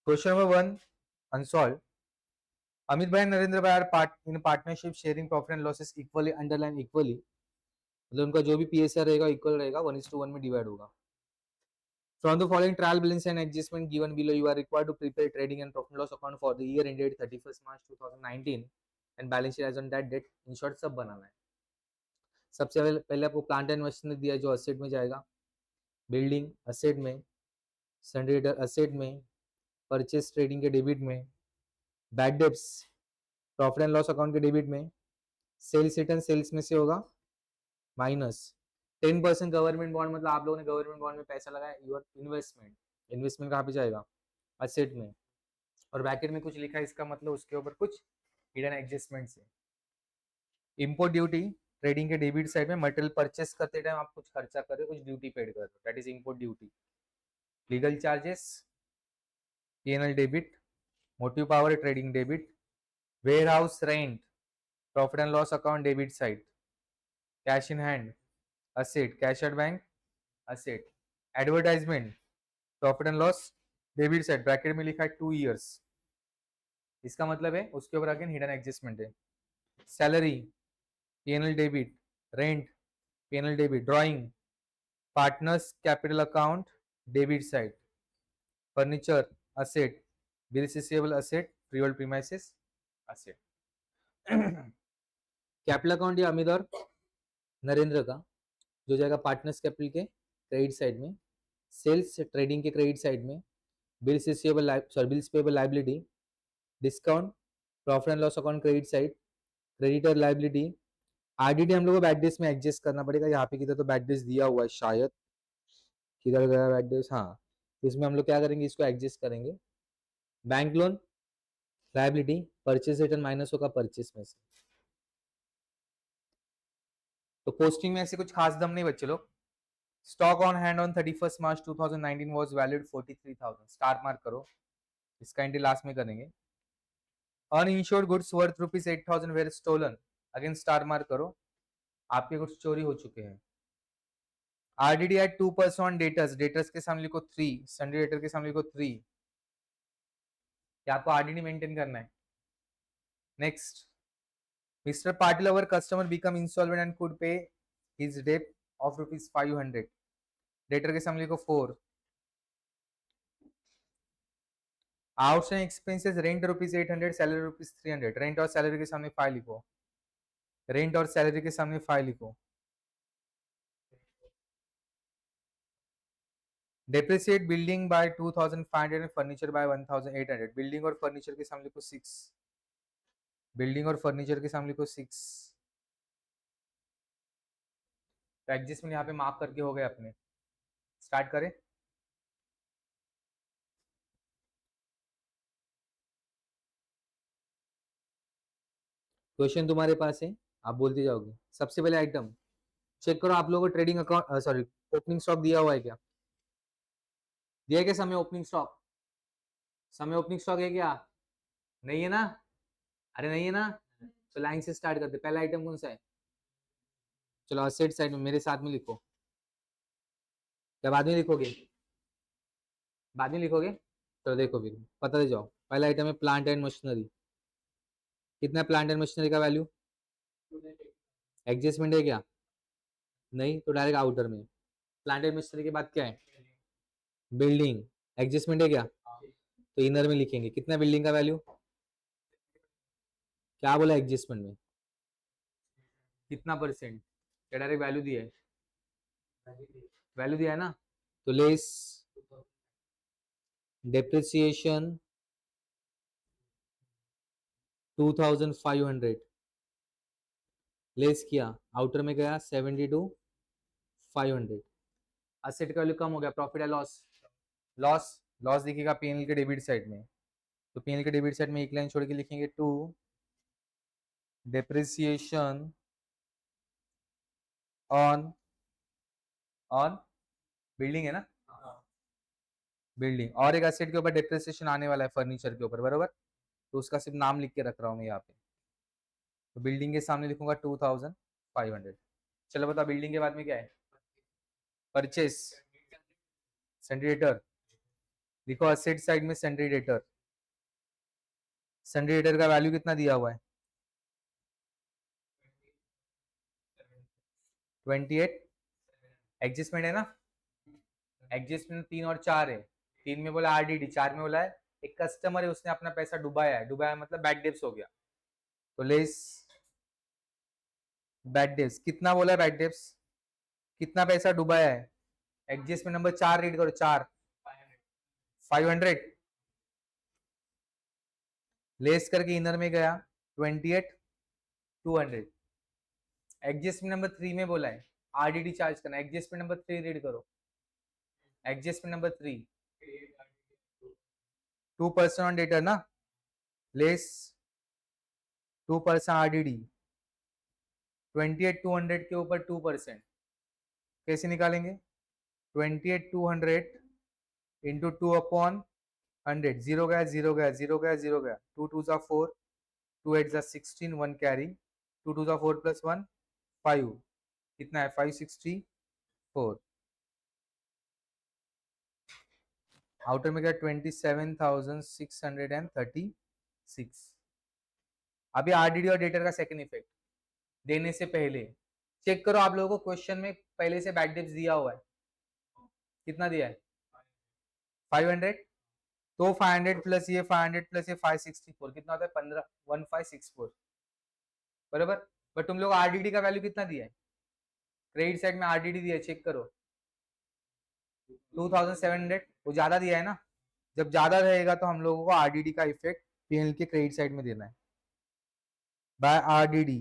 Question number 1 unsolved. Amit भाई नरेंद्र भाई are in partnership sharing profit and losses equally underline equally. मतलब उनका जो भी पीएसआर रहेगा इक्वल रहेगा, 1:1 में डिवाइड होगा. From the following trial balance and adjustment given below, you are required to prepare trading and profit and loss account for the year ended 31st March 2019 and balance sheet as on that date. In short सब बनाना है. सबसे पहले आपको plant and machinery दिया है जो asset में जाएगा, बिल्डिंग असेट में, सनरेटर असेट में, परचेस ट्रेडिंग के डेबिट में, bad debts profit and loss account के डेबिट में, सेल्स रिटर्न सेल्स में से होगा माइनस 10% गवर्नमेंट बॉन्ड, मतलब आप लोगों ने गवर्नमेंट बॉन्ड में पैसा लगाया, योर इन्वेस्टमेंट. इन्वेस्टमेंट कहाँ पे जाएगा? असेट में. और ब्रैकेट में कुछ लिखा है, इसका मतलब उसके ऊपर कुछ हिडन एडजस्टमेंट है. इंपोर्ट ड्यूटी ट्रेडिंग के डेबिट साइड में, मटेरियल परचेस करते टाइम आप कुछ खर्चा कर रहे हो, कुछ ड्यूटी पेड कर रहे हो, that is import duty. Legal charges PNL debit, motive power trading debit, warehouse rent profit and loss account debit side, cash in hand asset, cash at bank asset, advertisement profit and loss debit side, bracket में लिखा है 2 years. इसका मतलब है उसके ऊपर again hidden adjustment है. Salary PNL debit, rent PNL debit, drawing partners capital account debit side, furniture asset, bills receivable asset, freehold premises asset. Capital account या अमित और नरेंद्र का जो जाएगा पार्टनर्स कैपिटल के क्रेडिट साइड में, सेल्स ट्रेडिंग के credit side में, bills receivable sorry bills payable liability, discount profit and loss account credit side, creditor liability. RDD हम लोग को बैड डेज में एडजस्ट करना पड़ेगा. यहाँ पे किधर तो बैड डेज दिया हुआ है शायद, किधर गया बैड डेज? हाँ, इसमें हम लोग क्या करेंगे, इसको एडजस्ट करेंगे. Bank loan liability, purchase return minus होगा परचेस में से. तो पोस्टिंग में ऐसे कुछ खास दम नहीं बच्चे लोग. Stock on hand on 31st March 2019 was valued 43,000. Star mark करो, इसका एंट्री लास्ट में करेंगे. Uninsured goods worth ₹8,000 were stolen, again star mark करो, आपके गुड्स चोरी हो चुके हैं. आरडीडी एट 2% डेटर्स, डेटर्स के सामने लिखो 3, सन्डे डेटर के सामने लिखो 3. क्या आपको आरडीडी मेंटेन करना है? Next, Mr. Patil, our customer become insolvent and could pay his debt of ₹500. Debtor के सामने लिखो 4. Outstanding expenses rent ₹800, salary ₹300. Rent और salary के सामने 5 लिखो. Rent और salary के सामने 5 लिखो. Depreciate building by 2,500 and furniture by 1,800. Building और furniture के सामने लिखो 6. Building और furniture के सामने लिखो 6. तो एडजस्टमेंट यहाँ पे मार्क करके हो गए अपने. स्टार्ट करें. क्वेश्चन तुम्हारे पास है, आप बोलते जाओगे. सबसे पहले आइटम चेक करो, आप लोगों को trading account sorry opening stock दिया हुआ है क्या? दिया है क्या समय ओपनिंग स्टॉक? समय ओपनिंग स्टॉक है क्या? नहीं है ना? अरे नहीं है ना? तो लाइन से स्टार्ट करते. पहला आइटम कौन सा है? चलो असेट साइड में मेरे साथ में लिखो. क्या बाद में लिखोगे? बाद में लिखोगे. चलो देखो फिर पता दे जाओ. पहला आइटम है प्लांट एंड मशीनरी. कितना है प्लांट एंड मशीनरी का वैल्यू? एडजस्टमेंट है क्या? नहीं, तो डायरेक्ट आउटर में. प्लांट एंड मशीनरी के बाद क्या है? बिल्डिंग. एडजस्टमेंट है क्या? तो इनर में लिखेंगे. कितना बिल्डिंग का वैल्यू? क्या बोला एडजस्टमेंट में? कितना परसेंट? क्या डायरेक्ट वैल्यू दिया है? वैल्यू दिया है ना. तो लेस डेप्रिसिएशन 2,500 लेस किया, आउटर में गया 72,500. असेट का वैल्यू कम हो गया, प्रॉफिट है लॉस? लॉस. लॉस दिखेगा पीएनएल के डेबिट साइड में. तो पीएनएल के डेबिट साइड में एक लाइन छोड़ के लिखेंगे 2 डेप्रिसिएशन ऑन ऑन बिल्डिंग है ना. बिल्डिंग और एक एसेट के ऊपर डेप्रिसिएशन आने वाला है फर्नीचर के ऊपर, बराबर. तो उसका सिर्फ नाम लिख के रख रहा हूं मैं यहाँ पे. तो बिल्डिंग के सामने लिखूंगा 2,500. चलो बताओ बिल्डिंग के बाद में क्या है? परचेस सन्ड्री डेटर लिखो, असेट साइड में सन्ड्री डेटर, सन्ड्री डेटर का वैल्यू कितना दिया हुआ है 28, एडजस्टमेंट है ना, एडजस्टमेंट 3 और 4 है, 3 में बोला आरडीडी, 4 में बोला है एक कस्टमर है उसने अपना पैसा डुबाया है, डुबाया मतलब बैड डेब्ट्स हो गया, तो लेस बैड डेब्ट्स, कितना बोला है बैड डेब्ट्स, कितना पैसा डुबाया है, एडजस्टमेंट नंबर 4 रीड करो, 4 500 लेस करके इनर में गया 28 200, एडजस्टमेंट नंबर 3 में बोला है आरडीडी चार्ज करना, एडजस्टमेंट नंबर 3 रीड करो, एडजस्टमेंट नंबर 3 2% ऑन डेटर ना, लेस 2% आरडीडी, 28 200 के ऊपर 2%, कैसे निकालेंगे 28 200 इंटू 2 अपॉन 100, 0 गया 0 गया 0 गया 0 गया, 2 2 जा 4, 2 8 जा 16, 1 कैरी, 2 2 जा 4 प्लस 1 5, कितना है 564, आउटर में गया 27,636। अभी आरडीडी और डेटर का सेकंड इफेक्ट देने से पहले चेक करो, आप लोगों को क्वेश्चन में पहले से बैड डेब्ट्स दिया हुआ है, कितना दिया है 500, तो 500 प्लस ये 500 प्लस ये 564, कितना होता है 15,1564 बराबर। बट तुम लोग आरडीडी का वैल्यू कितना दिया है, क्रेडिट साइड में आरडीडी दिया है, चेक करो 2700, वो ज्यादा दिया है ना, जब ज्यादा रहेगा तो हम लोगों को आरडीडी का इफेक्ट पीएनएल के क्रेडिट साइड में देना है, बाय आरडीडी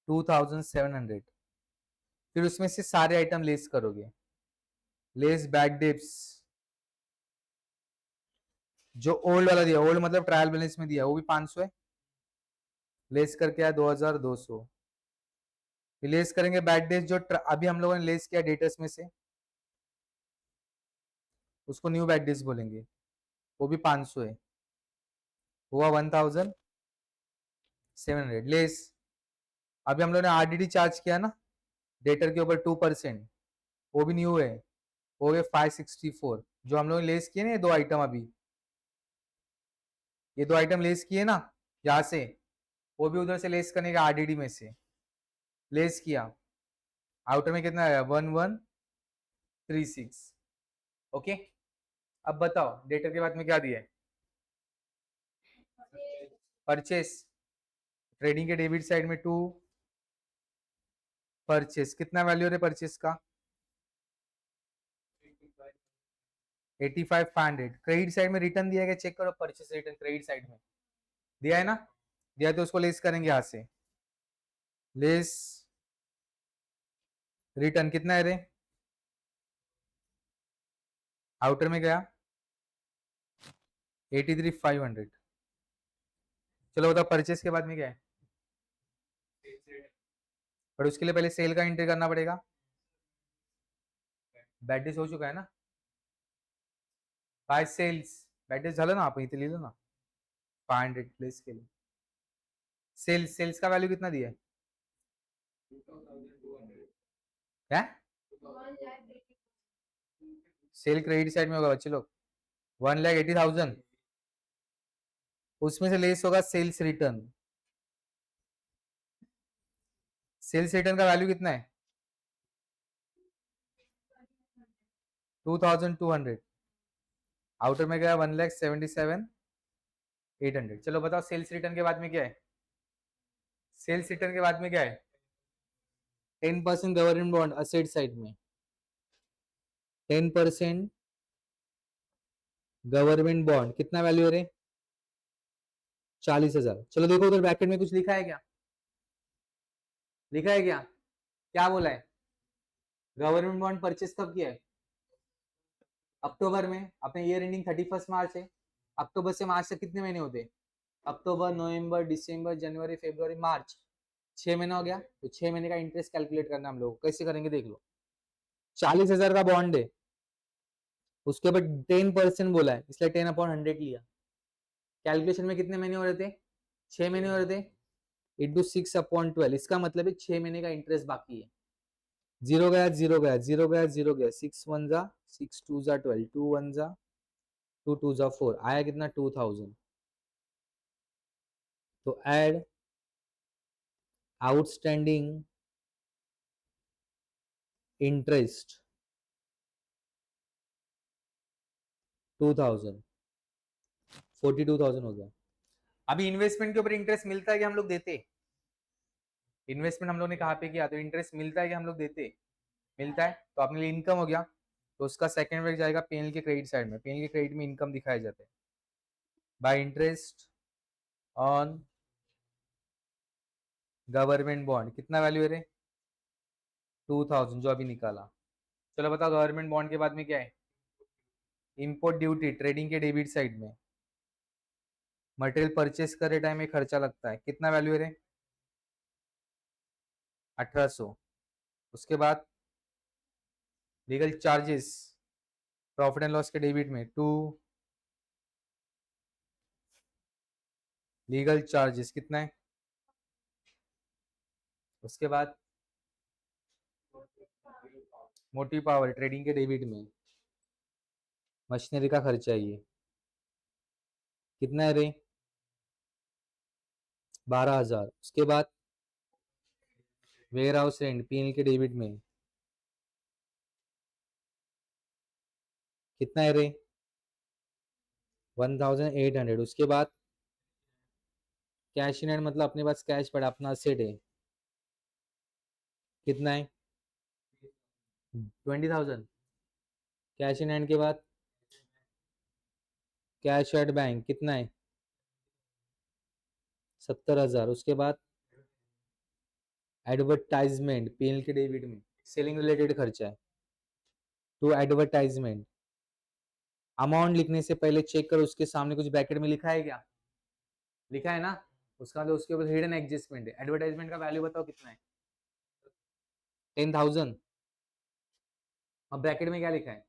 2700, फिर उसमें से सारे आइटम लेस करोगे, लेस बैड डेब्ट्स, जो ओल्ड वाला दिया, ओल्ड मतलब ट्रायल बैलेंस में दिया वो भी 500 है, लेस करके आया 2200, लेस करेंगे बैड डेज जो अभी हम लोगों ने लेस किया डेटर्स में से, उसको न्यू बैड डेज बोलेंगे, वो भी 500 है, हुआ 1700, लेस अभी हम लोगों ने आरडीडी चार्ज किया ना डेटर के ऊपर 2%, वो भी न्यू है, हो गए 564, जो हम लोगों ने लेस किए ना ये दो आइटम, अभी ये दो आइटम लेस किए ना यहाँ से, वो भी उधर से लेस करने का आरडीडी में से लेस किया, आउटर में कितना आया 1136, ओके। अब बताओ डेटर के बाद में क्या दिया है, परचेस, ट्रेडिंग के डेबिट साइड में 2, परचेस कितना वैल्यू है परचेस का 85,500, क्रेडिट साइड में रिटर्न दिया गया, चेक करो परचेस रिटर्न क्रेडिट साइड में दिया है ना, दिया तो उसको लेस करेंगे यहाँ से, लेस रिटर्न कितना है रे, आउटर में गया 83,500, चलो बताओ परचेस के बाद में क्या है, पर उसके लिए पहले सेल का एंट्री करना पड़ेगा, बॅड डेज हो चुका है ना, बाय सेल्स बॅड डेज झालं ना, आपण इथे लिहिलं ना 500 प्लेस केलं, सेल्स, सेल्स का वैल्यू कितना दिया है क्या, सेल क्रेडिट साइड में होगा बच्चे लोग 1,80,000, उसमें से लेस होगा सेल्स रिटर्न, सेल्स रिटर्न का वैल्यू कितना है 2,200, आउटर में गया 1,77,800, चलो बताओ सेल्स रिटर्न के बाद में क्या है, सेल्स रिटर्न के बाद में क्या है 10% गवर्नमेंट बॉन्ड असेट साइड में, 10% गवर्नमेंट बॉन्ड, कितना वैल्यू है रे 40,000, चलो देखो उधर ब्रैकेट में कुछ लिखा है क्या, लिखा है क्या, क्या बोला है, गवर्नमेंट बॉन्ड परचेस कब किया है अक्टूबर में, अपने ईयर एंडिंग 31 मार्च है, अक्टूबर से मार्च तक कितने महीने होते हैं, अक्टूबर नवंबर दिसंबर जनवरी फरवरी मार्च, 6 महीना हो गया, तो 6 महीने का इंटरेस्ट कैलकुलेट करना हम लोग, कैसे करेंगे देख लो, 40,000 का बॉन्ड है, उसके ऊपर 10% बोला है, इसलिए 10/100 लिया, कैलकुलेशन में कितने महीने हो रहे थे 6 महीने हो रहे थे, इंटू 6/12, इसका मतलब है 6 महीने का इंटरेस्ट बाकी है, जीरो गया, जीरो गया, जीरो गया, जीरो गया, 6 1 जा 6 2 जा 12, 2 1 जा 2 2 जा 4, आया कितना 2000। तो ऐड आउटस्टैंडिंग इंटरेस्ट 2000, 42,000 हो गया। अभी इन्वेस्टमेंट के ऊपर इंटरेस्ट मिलता है कि हम लोग देते? इन्वेस्टमेंट हम लोग ने कहाँ पे किया, तो इंटरेस्ट मिलता है कि हम लोग देते? मिलता है, तो अपने लिए इनकम हो गया। तो उसका सेकंड वर्ग जाएगा पीएनएल के क्रेडिट साइड में। पीएनएल के क्रेडिट में इनकम दिखाए जाते हैं bye interest on government bond. कितना वैल्यू है रे? 2000 जो अभी निकाला। चलो बताओ गवर्नमेंट बॉन्ड के बाद में क्या है? इंपोर्ट ड्यूटी ट्रेडिंग के डेबिट साइड में। मटेरियल परचेस करे टाइम में खर्चा लगता है, कितना वैल्यू है रे? 1800। उसके बाद legal charges profit and loss के डेबिट में 2 लीगल चार्जेस कितना है? उसके बाद मोटी पावर ट्रेडिंग के डेबिट में मशीनरी का खर्चा है ये, कितना है रे? 12,000। उसके बाद वेयर हाउस रेंट पीएनएल के डेबिट में कितना है रे? 1800। उसके बाद कैश इन हैंड मतलब अपने पास कैश पड़ा, अपना असेट है, कितना है? 20,000। कैश इन हैंड के बाद कैश एट बैंक कितना है? 70,000। उसके बाद एडवर्टाइजमेंट पीएनएल के डेबिट में सेलिंग रिलेटेड खर्चा है, टू एडवर्टाइजमेंट। अमाउंट लिखने से पहले चेक करो उसके सामने कुछ ब्रैकेट में लिखा है क्या? लिखा है ना? उसका मतलब उसके ऊपर हिडन एडजस्टमेंट है। एडवर्टाइजमेंट का वैल्यू बताओ कितना है? 10,000। अब ब्रैकेट में क्या लिखा है?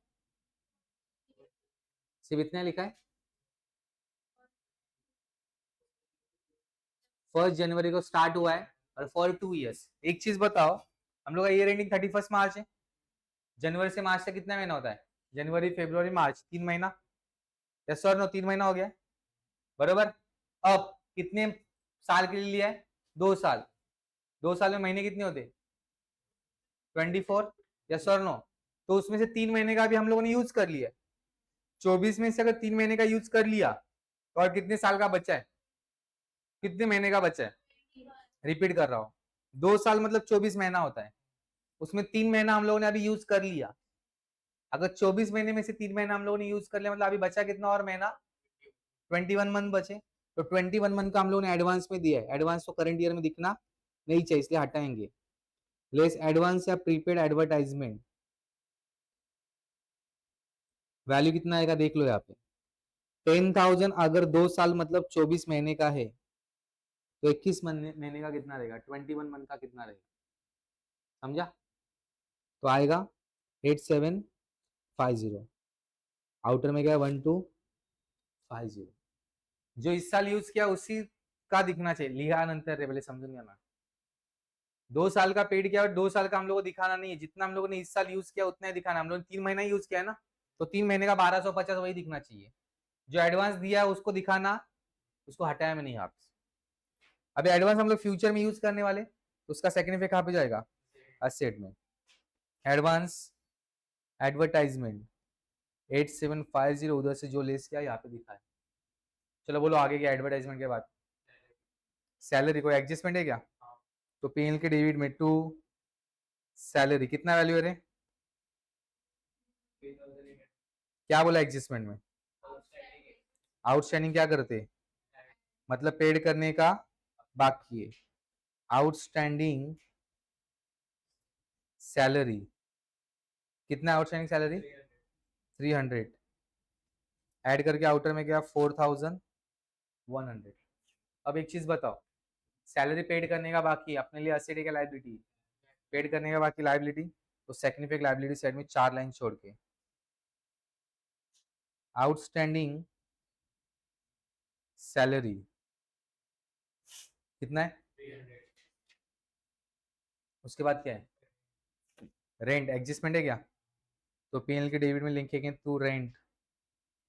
सिर्फ इतना लिखा है। 1 जनवरी को स्टार्ट हुआ है और फॉर 2 इयर्स। एक चीज बताओ, हम लोग का ईयर एंडिंग 31 मार्च है। जनवरी से मार्च तक कितना महीना होता है? जनवरी फरवरी मार्च, 3 महीना। यस और नो? 3 महीना हो गया, बरोबर। अब कितने साल के लिए लिया है? 2 साल। 2 साल में महीने कितने होते? 24। यस और नो? तो उसमें से 3 महीने का भी हम लोगों ने यूज कर लिया। 24 में से अगर 3 महीने का यूज कर लिया तो और कितने साल का बचा है? कितने महीने का बचा है? रिपीट कर रहा हूं, 2 साल मतलब 24 महीना होता है। उसमें 3 महीना हम लोगों ने अभी यूज कर लिया। अगर 24 महीने में से 3 महीना हम लोगों ने यूज कर लिया मतलब अभी बचा कितना और महीना? 21 मंथ बचे। तो 21 मंथ का हम लोगों ने एडवांस में दिया है। एडवांस तो करंट ईयर में दिखना नहीं चाहिए, इसलिए हटाएंगे। लेस एडवांस या प्रीपेड एडवर्टाइजमेंट वैल्यू कितना आएगा देख लो यहाँ पे। 10,000 अगर 2 साल मतलब 24 महीने का है तो 21 महीने का कितना रहेगा? 21 मंथ का कितना रहेगा? समझा? तो आएगा 8750। आउटर में क्या? 1250। जो इस साल यूज किया उसी का दिखना चाहिए। लिहा नंतर रे पहले समझून घ्या ना। 2 साल का पेड किया और 2 साल का हम लोग को दिखाना नहीं है। जितना हम लोगों ने इस साल यूज किया उतना ही दिखाना। हम लोग ने 3 महीना यूज किया है ना, तो 3 महीने का 1250 वही दिखना चाहिए। जो एडवांस दिया है उसको दिखाना, उसको हटाया मैं नहीं आपसे। अभी एडवांस हम लोग फ्यूचर में यूज करने वाले, तो उसका सेकंड इफेक्ट कहाँ पे जाएगा? असेट में। एडवांस एडवर्टाइजमेंट 8750 उधर से जो लेस किया यहाँ पे दिखा है। चलो बोलो आगे क्या? एडवर्टाइजमेंट के बाद सैलरी, कोई एडजस्टमेंट है क्या? तो पीएनएल के डेबिट में टू सैलरी कितना वैल्यू है रे? क्या बोला एडजस्टमेंट में? आउटस्टैंडिंग क्या करते? मतलब पेड करने का बाकी है। आउटस्टैंडिंग सैलरी कितना? Outstanding salary 300। ऐड करके आउटर में क्या? 4,100। अब एक चीज बताओ, सैलरी पेड करने का बाकी अपने लिए असेट है क्या लाइबिलिटी? पेड करने का बाकी लाइबिलिटी। तो सेकंड इफेक्ट लाइबिलिटी साइड में 4 लाइन छोड़ के आउटस्टैंडिंग सैलरी कितना है? उसके बाद क्या है? रेंट एडजस्टमेंट है क्या? तो पीएनएल के डेबिट में लिखेंगे टू रेंट,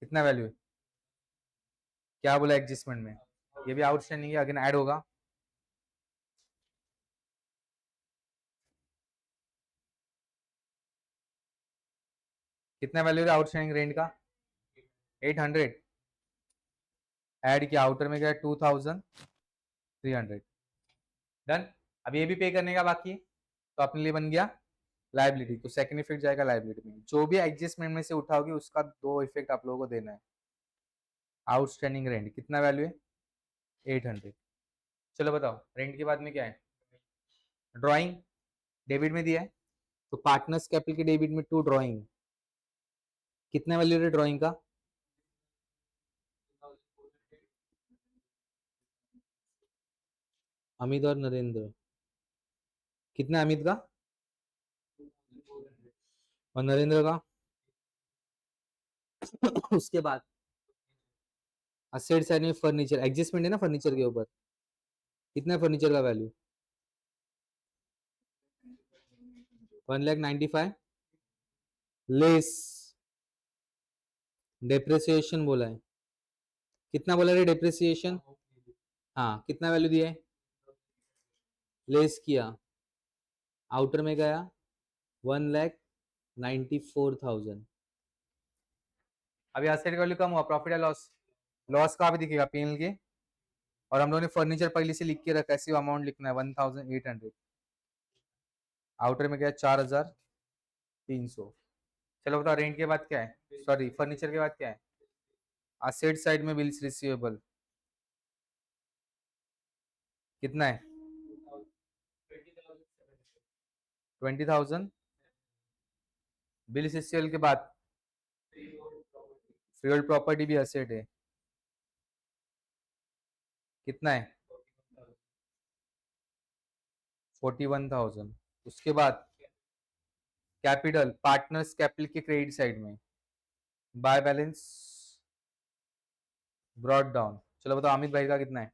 कितना वैल्यू है? क्या बोला एडजस्टमेंट में? ये भी आउटस्टैंडिंग है, अगेन ऐड होगा। कितना वैल्यू है आउटस्टैंडिंग रेंट का? 800। ऐड किया, आउटर में क्या है? 2300। डन। अब ये भी पे करने का बाकी है, तो अपने लिए बन गया लाइबिलिटी, तो सेकंड इफेक्ट जाएगा लाइबिलिटी में। जो भी एडजस्टमेंट में से उठाओगे उसका दो इफेक्ट आप लोगों को देना है। आउटस्टैंडिंग रेंट कितना वैल्यू है? 800। चलो बताओ रेंट के बाद में क्या है? ड्राइंग डेबिट में दिया है, तो पार्टनर्स कैपिटल के डेबिट में टू ड्राइंग, कितना वैल्यू है ड्राइंग का? अमित और नरेंद्र, कितना है अमित का और नरेंद्र का? उसके बाद असेट साइड में फर्नीचर एडजस्टमेंट है ना, फर्नीचर के ऊपर कितना है फर्नीचर का वैल्यू? 1,95,000 लेस डेप्रिसिएशन बोला है, कितना बोला रे डेप्रिसिएशन? हाँ कितना वैल्यू दिया है? लेस किया, आउटर में गया 1,94,000। अभी एसेट का वैल्यू कम हुआ, प्रॉफिट या लॉस? लॉस का भी दिखेगा पीएनएल के। और हम लोगों ने फर्नीचर पहले से लिख के रखा है, सिर्फ अमाउंट लिखना है 1,800। आउटर में गया 4,300। चलो बताओ रेंट के बाद क्या है, सॉरी फर्नीचर के बाद क्या है? असेट साइड में बिल्स रिसीवेबल कितना है? 20,000। बिल्स रिसीवेबल के बाद फ्री होल्ड प्रॉपर्टी भी असेट है, कितना है? 41,000। उसके बाद कैपिटल पार्टनर्स कैपिटल के क्रेडिट साइड में बाय बैलेंस ब्रॉड डाउन। चलो बताओ अमित भाई का कितना है?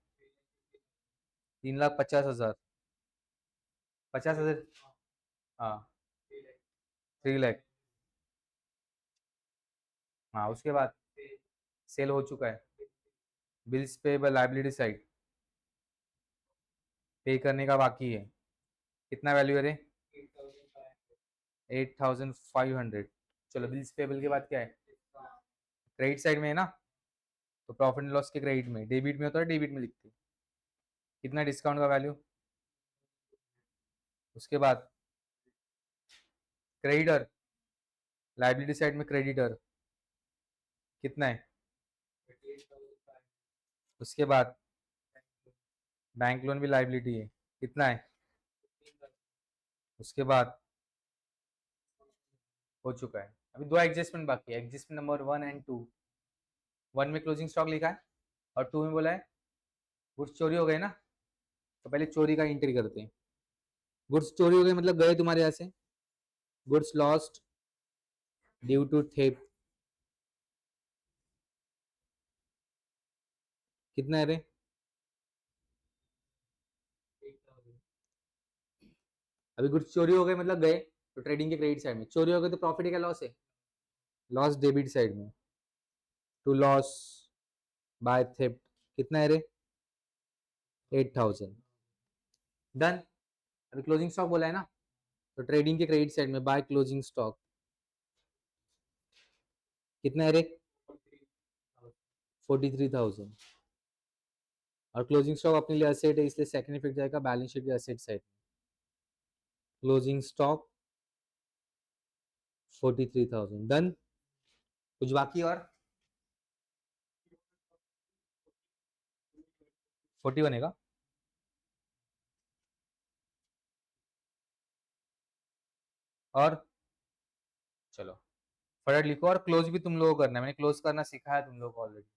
3,50,000। 50,000। हाँ 3 लाख। हाँ उसके बाद सेल हो चुका है। बिल्स पेबल लाइबिलिटी साइड पे करने का बाकी है, कितना वैल्यू है रे? 8,500। चलो बिल्स पेबल के बाद क्या है? क्रेडिट साइड में है ना, तो प्रॉफिट एंड लॉस के क्रेडिट में, डेबिट में होता है डेबिट में लिखते हैं। कितना डिस्काउंट का वैल्यू? उसके बाद क्रेडिटर लाइबिलिटी साइड में क्रेडिटर कितना है? उसके बाद बैंक लोन भी लाइबिलिटी है, कितना है? उसके बाद हो चुका है। अभी दो एडजस्टमेंट बाकी है, एडजस्टमेंट नंबर 1 एंड 2। 1 में क्लोजिंग स्टॉक लिखा है और 2 में बोला है गुड्स चोरी हो गए ना, तो पहले चोरी का एंट्री करते हैं। गुड्स चोरी हो गए मतलब गए तुम्हारे यहाँ से, goods lost due to theft, कितना है रे? अभी गुड्स चोरी हो गए मतलब गए, तो ट्रेडिंग के क्रेडिट साइड में, चोरी हो गए तो प्रॉफिट है क्या लॉस है? लॉस डेबिट साइड में, टू लॉस बाय थेफ्ट, कितना है रे? 8,000। डन। अभी क्लोजिंग स्टॉक बोला है ना, तो ट्रेडिंग के क्रेडिट साइड में बाय क्लोजिंग स्टॉक, कितना है रे? 43,000। और क्लोजिंग स्टॉक अपने लिए असेट है, इसलिए सेकंड इफेक्ट जाएगा बैलेंस शीट के asset side. Closing stock 43,000। Done. कुछ बाकी और? 41 है का? और चलो फटाफट लिखो, और क्लोज भी तुम लोगों को करना है, मैंने क्लोज करना सिखाया तुम लोगों को ऑलरेडी।